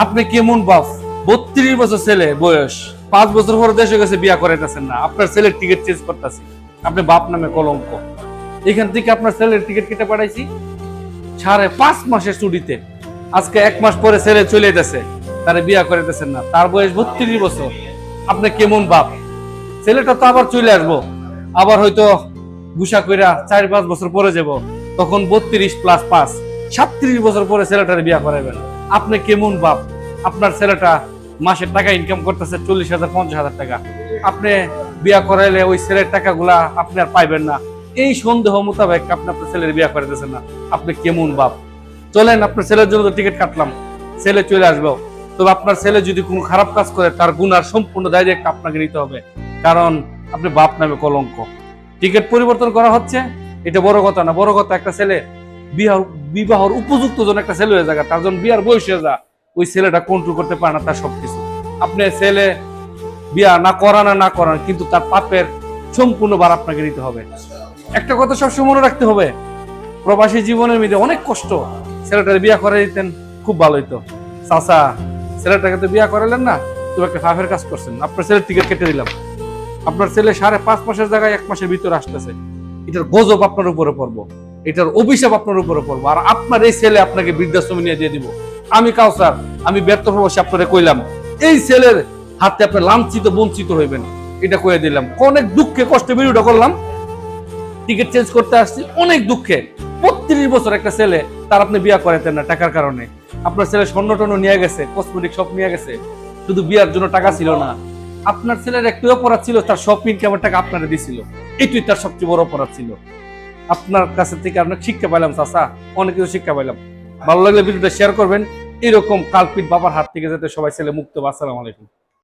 আপনি কেমন বাপ? 32 বছর ছেলে বয়স, 5 বছর পরে দেশে গেছে, বিয়া করাইতেছেন না। আপনার ছেলের টিকিট চেঞ্জ করতেছি, আপনি বাপ নামে কলঙ্ক। এখান থেকে আপনার ছেলের টিকিট কেটে পাঠাইছি 5.5 মাসের ছুটিতে। আজকে 1 মাস পরে ছেলে চলে গেছে, তারে বিয়া করাইতেছেন না। তার বয়স 32 বছর। আপনি কেমন বাপ? ছেলেটা তো আবার চলে আসবো, আবার হয়তো গুসা কইরা 4-5 বছর পরে যাব, তখন 32 + 5 37 বছর পরে ছেলেটারে বিয়া করাইবেন। আপনি কেমন বাপ? আপনার ছেলেটা মাসের টাকা ইনকাম করতেছে 40,000-50,000 টাকা। আপনি বিয়া করাইলে ওই ছেলের টাকাগুলা আপনি আর পাইবেন না। এই সন্দেহ মোতাবেক আপনি আপনার ছেলের বিয়া করাইতেছেন না। আপনি কেমন বাপ? চলেন, আপনার ছেলের জন্য তো টিকিট কাটলাম, ছেলে চলে আসবে। তবে আপনার ছেলে যদি কোনো খারাপ কাজ করে, তার গুনার সম্পূর্ণ দায়িত্ব আপনাকে নিতে হবে, কারণ আপনি বাপ নামে কলঙ্ক। টিকিট পরিবর্তন করা হচ্ছে, এটা বড় কথা না। বড় কথা একটা ছেলে বিবাহর উপযুক্ত জন একটা ছেলে হয়ে যায়, তার জন্য বিয়ার বয়স হয়ে যায়, ওই ছেলেটা কন্ট্রোল করতে পারে না তার সবকিছু। আপনি ছেলে বিয়া না করান, কিন্তু তার পাপের সম্পূর্ণ ভার আপনাকে নিতে হবে। একটা কথা সবসময় মনে রাখতে হবে, প্রবাসী জীবনের মধ্যে অনেক কষ্ট। ছেলেটার বিয়া করে দিতেন, খুব ভালো হইতো। চাচা, ছেলেটাকে তো বিয়া করালেন না, তুমি একটা ফাফের কাজ করছেন। আপনার ছেলের টিকিট কেটে দিলাম। আপনার ছেলে 5.5 মাসের জায়গায় 1 মাসের ভিতরে আসতেছে। এটার গজব আপনার উপরে পড়বো, এটার অভিশাপ আপনার উপরে পড়বো। আর আপনার এই ছেলে আপনাকে বৃদ্ধাশ্রমে নিয়ে দিয়ে দিব। আমি কাউসার, আমি ব্যর্থ প্রবাসী আপনারে কইলাম, এই ছেলের হাতে আপনি লাঞ্ছিত বঞ্চিত হইবেন, এটা কয়ে দিলাম। অনেক দুঃখে কষ্টে ভিডিওটা করলাম, টিকিট চেঞ্জ করতে আসছি অনেক দুঃখে। 32 বছর একটা ছেলে, তার আপনি বিয়া করাতেন না টাকার কারণে। আপনার ছেলে স্বর্ণ টর্ণ নিয়ে গেছে, কসমেটিক সব নিয়ে গেছে, শুধু বিয়ার জন্য টাকা ছিল না। আপনার ছেলের একটু অপরাধ ছিল, তার সব ইনকামের টাকা আপনারা দিছিল, এটাই তার সবচেয়ে বড় অপরাধ ছিল। আপনার কাছে থেকে অনেক শিক্ষা পাইলাম চাচা, অনেক কিছু শিক্ষা পাইলাম। ভালো লাগলে ভিডিওটা শেয়ার করবেন, এরকম কালপিট বাবার হাত থেকে যাতে সবাই ছেলে মুক্ত। আসসালামু আলাইকুম।